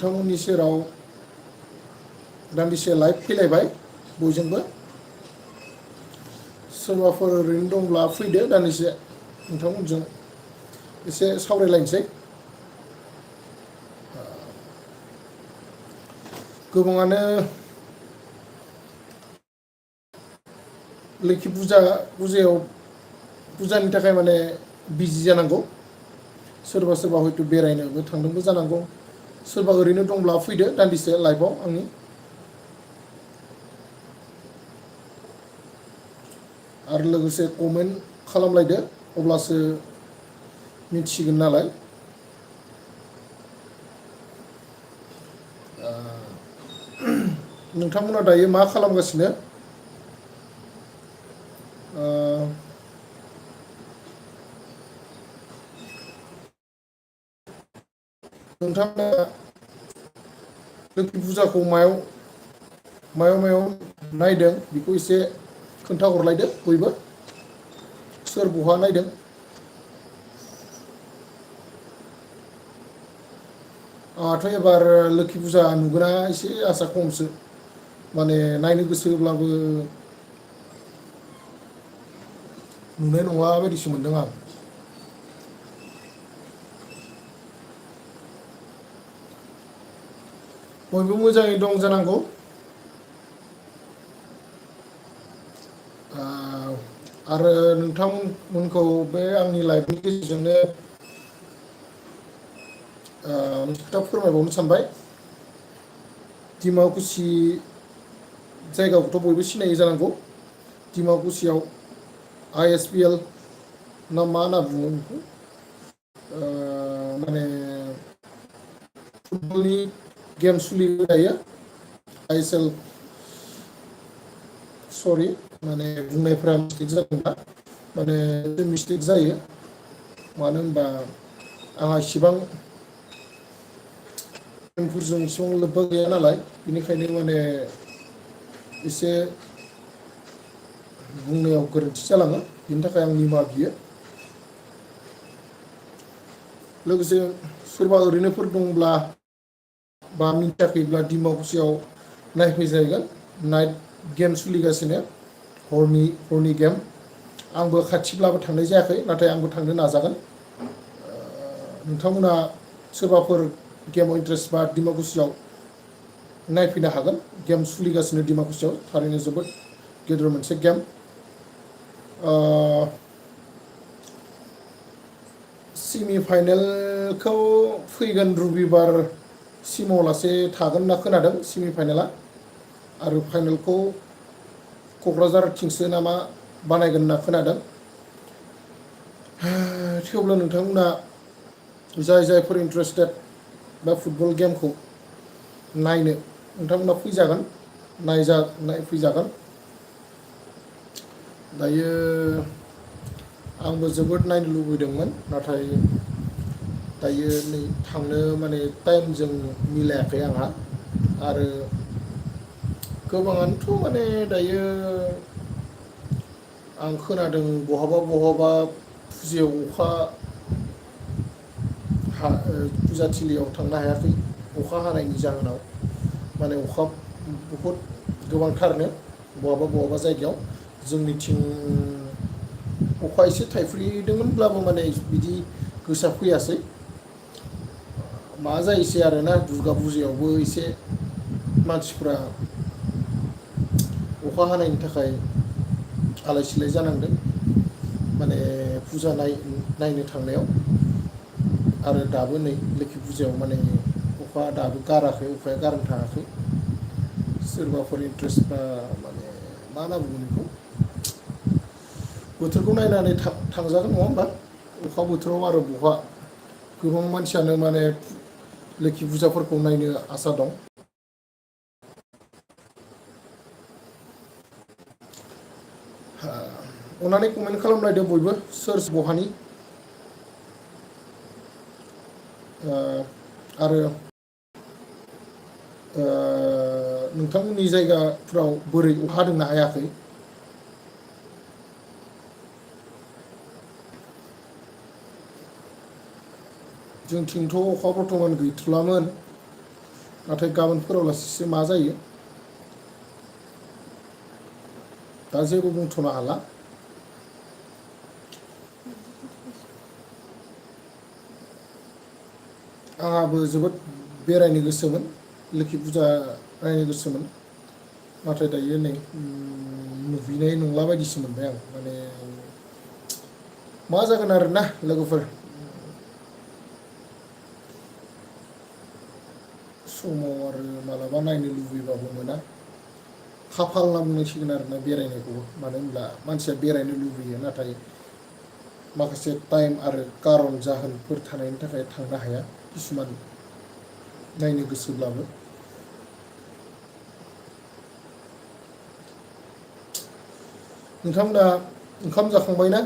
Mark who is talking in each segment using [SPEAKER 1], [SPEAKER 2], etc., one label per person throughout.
[SPEAKER 1] नोंथांमोननि सेराव दान्दिसे लाइभ फैलायबाय बयजोंबो सोरबाफोर ओरैनो दंब्ला फैदो दान्दिसे नोंथांमोनजों एसे सावरायलायनोसै गोबाङानो लोखि फुजायाव फुजानि थाखाय माने बिजि जानांगौ सोरबा सोरबा हयथ' बेरायनोबो थांदोंबो जानांगौ सोरबा ओरैनो दंब्ला फैदो दान्दिसे लाइभआव आंनि आरो लोगोसे कमेन्ट खालामलायदो अब्लासो मिथिगोन नालाय नोंथांमोना दायो मा खालामगासिनो नोंथाङा लोखि फुजाखौ मायाव नायदों बेखौ एसे खोन्थाहरलायदो बयबो सोर बहा नायदों आंहाथ' एबार लोखि फुजा नुगोना एसे आसा खमसो माने नायनो गोसोब्लाबो नुनाय नङा बायदिसो मोनदों आं बयबो मोजाङै दं जानांगौ आरो नोंथांमोनखौ बे आंनि लाइफनि गेजेरजोंनो मोनसे खोथा फोरमायबावनो सानबाय डिमाकुसि जायगाखौथ' बयबो सिनायो जानांगौ डिमाकुसियाव ISPL ना मा होनना बुङो बेखौ माने फुटबलनि गेम सोलिबाय थायो ISL सरि माने बुंनायफ्रा मिस्टेक जादोंबा माने मिस्टेक जायो मानो होनबा आंहा इसिबां फोरजों इसिबां लोब्बा गैया नालाय बेनिखायनो माने एसे बुंनायाव गोरोन्थि जालाङो बिनि थाखाय आं निमाहा बियो लोगोसे सोरबा ओरैनोफोर दंब्ला बा मिन्थियाखैब्ला डिमाकुसियाव नायफैजागोन नाइट गेम सोलिगासिनो हरनि गेम आंबो खाथिब्लाबो थांनाय जायाखै नाथाय आंबो थांनो नाजागोन नोंथांमोना सोरबाफोर गेमाव इन्ट्रेस्ट बा डिमाकुसियाव नायफैनो हागोन गेम सोलिगासिनो डिमाकुसियाव थारैनो जोबोद गेदेर मोनसे गेम सेमि फाइनेलखौ फैगोन रबिबार सिमाव लासे थागोन होनना खोनादों सेमि फाइनेला आरो फाइनेलखौ क'क्राझारथिंसो नामा बानायगोन होनना खोनादों थेवब्ला नोंथांमोना जायफोर इन्टारेस्टेड बा फुटबल गेमखौ नायनो नोंथांमोना फैजागोन नायफैजागोन दायो आंबो जोबोद नायनो लुबैदोंमोन नाथाय दायो नै थांनो माने टाइमजों मिलायाखै आंहा आरो गोबाङानोथ' माने दायो आं खोनादों बहाबा फुजायाव फुजाथिलियाव थांनो हायाखै अखा हानायनि जाहोनाव माने अखा बहुद गोबांथारनो बहाबा जायगायाव जोंनिथिं अखा एसे थाइफ्रिदोंमोनब्लाबो माने बिदि गोसा फैयासै मा जायोसै आरोना दुर्गा फुजायावबो एसे मानसिफ्रा अखा हानायनि थाखाय आलाय सिलाय जानांदों माने फुजा नायनो थांनायाव आरो दाबो नै लोखि फुजायाव माने अखा दाबो गाराखै अखाया गारनो थाङाखै सोरबाफोर इन्ट्रेस्ट बा माने मा होनना बुङो बेखौ बोथोरखौ नायनानै थांजागोन नङा होमबा अखा बोथोराव आरो बहा गोबां मानसियानो माने लोखि फुजाफोरखौ नायनो आसा दं अननानै कमेन्ट खालामलायदो बयबो सोर बहानि आरो नोंथांमोननि जायगाफ्राव बोरै अखा हादोंना हायाखै जोंथिंथ' अखा बर्थमान गैथ'लामोन नाथाय गाबोनफोराव लासेसो मा जायो दा जेबो बुंथ'नो हाला। आंहाबो जोबोद बेरायनो गोसोमोन लोखि फुजा नायनो गोसोमोन नाथाय दायो नै नुहैनाय नंला बायदिसो मोनबाय आं माने मा जागोन आरोना लोगोफोर समाव आरो मालाबा नायनो लुबैबाबो मोना खाफाल होनना बुंनांसिगोन आरोना बेरायनायखौबो मानो होनब्ला मानसिया बेरायनो लुबैयो नाथाय माखासे टाइम आरो कारन जाहोनफोर थानायनि थाखाय थांनो हाया किसुमान नायनो गोसोब्लाबो। नोंथांमोना ओंखाम जाखांबाय ना?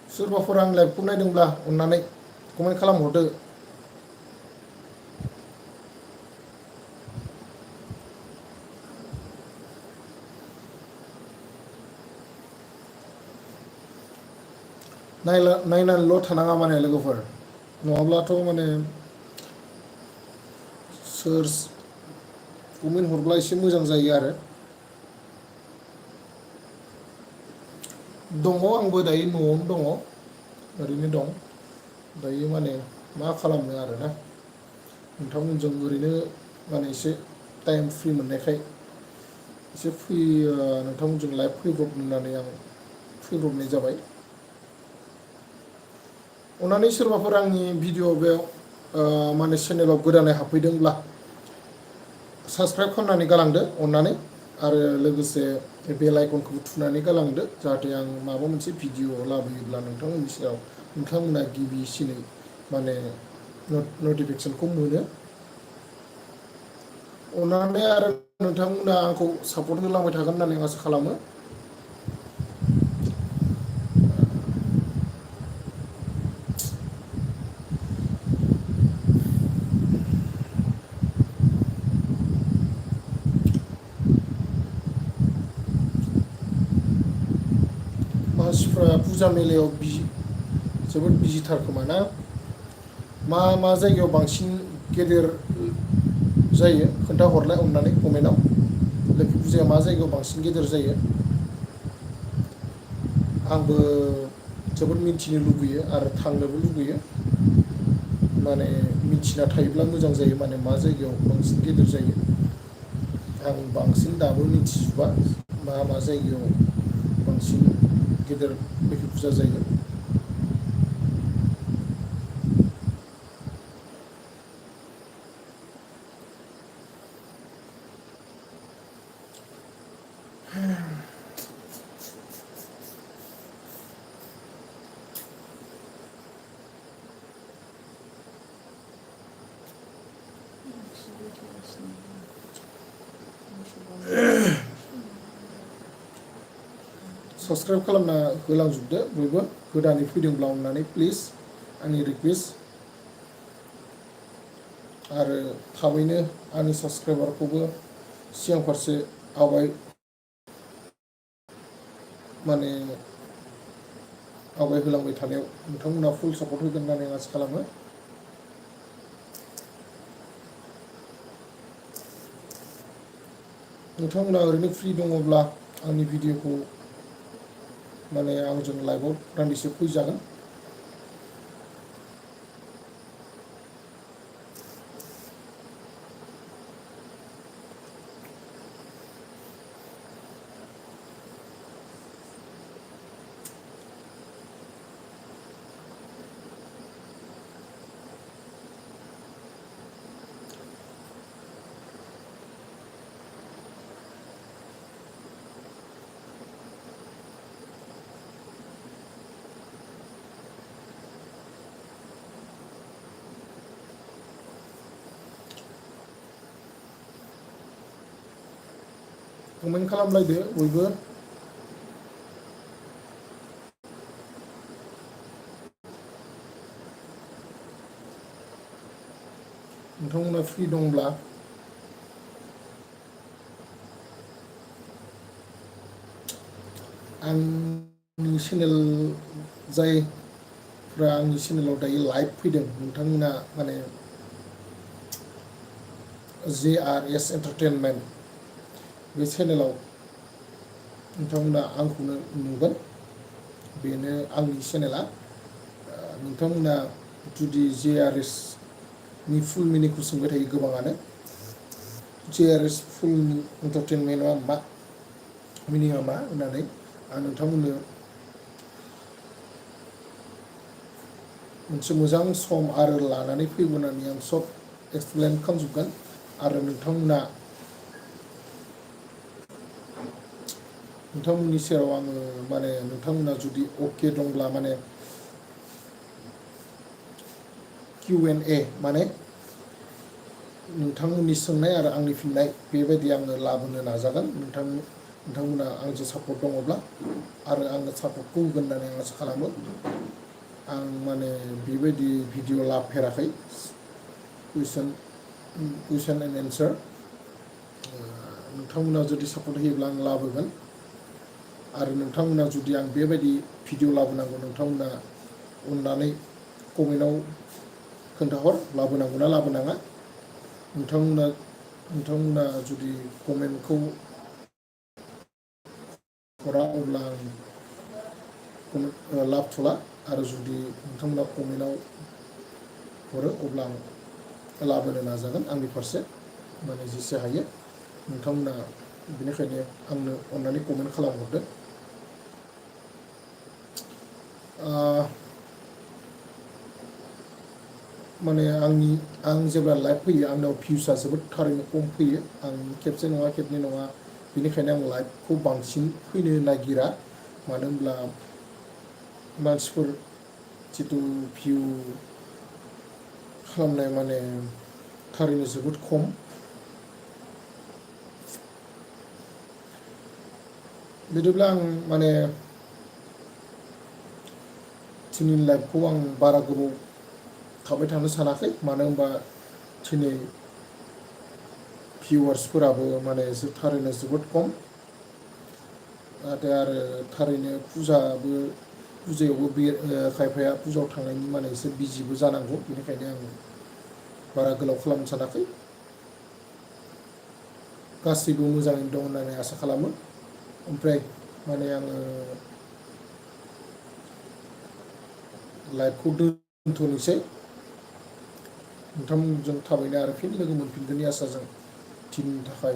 [SPEAKER 1] सोरबाफोर आं लाइभखौ नायदोंब्ला अननानै कमेन्ट खालामहरदो। नायनानैल' थानाङा माने लोगोफोर नङाब्लाथ' माने सोर कमेन्ट हरब्ला एसे मोजां जायो आरो। दङ आंबो दायो न'आवनो दङ ओरैनो दं दायो माने मा खालामनो आरोना नोंथांमोनजों ओरैनो माने एसे टाइम फ्रि मोननायखाय एसे नोंथांमोनजों लाइभ फैब्रबनो होननानै आं फैब्रबनाय जाबाय। अननानै सोरबाफोर आंनि भिडिअ बेयाव माने चेनेलाव गोदानै हाबफैदोंब्ला साबसक्राइब खालामनानै गालांदो अननानै आरो लोगोसे बेल आइकनखौबो थुनानै गालांदो जाहाथे आं माबा मोनसे भिडिअ लाबोयोब्ला नोंथांमोननि सायाव नोंथांमोना गिबिसिनै माने नटिफिकेसनखौ मोनो। अननानै आरो नोंथांमोना आंखौ सापर्ट होलांबाय थागोन होननानै आं आसा खालामो। मानसिफ्रा फुजा मेलायाव जोबोद बिजिथार खोमा ना? मा जायगायाव बांसिन गेदेर जायो खोन्थाहरलाय अननानै कमेन्टआव लोखि फुजाया मा जायगायाव बांसिन गेदेर जायो? आंबो जोबोद मिथिनो लुबैयो आरो थांनोबो लुबैयो माने मिथिना थायोब्ला मोजां जायो माने मा जायगायाव बांसिन गेदेर जायो आं बांसिन दाबो मिथिजोबा मा जायगायाव बांसिन गेदेर लोखि फुजा जायो। साबसक्राइब खालामना होलांजोबदो बयबो गोदानै फैदोंब्ला अननानै प्लिज आंनि रिकुवेस्ट आरो थाबैनो आंनि साबसक्राइबारखौबो सिगां फारसे माने आवगायहोलांबाय थानायाव नोंथांमोना फुल सापर्ट होगोन होननानै आं आसा खालामो। नोंथांमोना ओरैनो फ्रि दङब्ला आंनि भिडिअखौ माने आंजों लाइभआव दान्दिसे फैजागोन। कमेन्ट खालामलायदो बयबो। नोंथांमोना फ्रि दंब्ला आंनि चेनेल जायफ्रा आंनि चेनेलाव दायो लाइभ फैदों नोंथांमोना माने JRS एन्टारटेनमेन्ट बे चेनेलाव नोंथांमोना आंखौनो नुगोन। बेनो आंनि चेनेला। नोंथांमोना जुदि JRS नि फुल मिनिंखौ सोंबाय थायो गोबाङानो। JRS फुल एन्टारटेनमेन्टआ मा, मिनिङा मा होननानै आं नोंथांमोननो मोनसे मोजां सम आरो लानानै फैगोननानै आं सब एक्सप्लेन खालामजोबगोन। आरो नोंथांमोननि सेराव आङो माने नोंथांमोना जुदि अके दंब्ला माने Q&A माने नोंथांमोननि सोंनाय आरो आंनि फिननाय बेबायदि आङो लाबोनो नाजागोन। नोंथांमोना आंजों सापर्ट दङब्ला आरो आङो सापर्टखौ होगोन होननानै आं आसा खालामो। आं माने बेबायदि भिडिअ लाफेराखै कुइसन एन्ड एन्सार। नोंथांमोना जुदि सापर्ट होयोब्ला आं लाबोगोन। आरो नोंथांमोना जुदि आं बेबायदि भिडिअ लाबोनांगौ नोंथांमोना अननानै कमेन्टआव खोन्थाहर लाबोनांगौ ना लाबोनाङा। नोंथांमोना जुदि कमेन्टखौ हरा अब्ला आं लाबोथ'ला। आरो जुदि नोंथांमोना कमेन्टआव हरो अब्ला आं लाबोनो नाजागोन आंनि फारसे माने जेसे हायो। नोंथांमोना बेनिखायनो आंनो अननानै कमेन्ट खालामहरदो। माने आं जेब्ला लाइभ फैयो आंनाव भिउसआ जोबोद थारैनो खम फैयो। आं खेबसे नङा खेबनै नङा, बेनिखायनो आं लाइभखौ बांसिन फैनो नागिरा। मानो होनब्ला मानसिफोर जिथु भिउ खालामनाय माने थारैनो जोबोद खम। बिदिब्ला आं माने दिनैनि लाइभखौ आं बारा गोबाव थाबाय थानो सानाखै। मानो होनबा दिनै भिउवार्सफोराबो माने थारैनो जोबोद खम। नाथाय आरो थारैनो फुजायावबो खायफाया फुजायाव थांनायनि माने एसे बिजिबो जानांगौ। बेनिखायनो आं बारा गोलाव खालामनो सानाखै। गासैबो मोजाङैनो दं होननानै आसा खालामो। ओमफ्राय माने आङो लाइभखौ दोनथ'नोसै। नोंथांमोनजों थाबैनो आरो फिन लोगो मोनफिनगोननि आसाजों दिनैनि थाखाय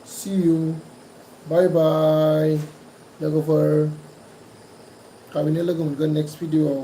[SPEAKER 1] see you, बाय बाय लोगोफोर। थाबैनो लोगो मोनगोन नेक्स्ट भिडिअ'आव।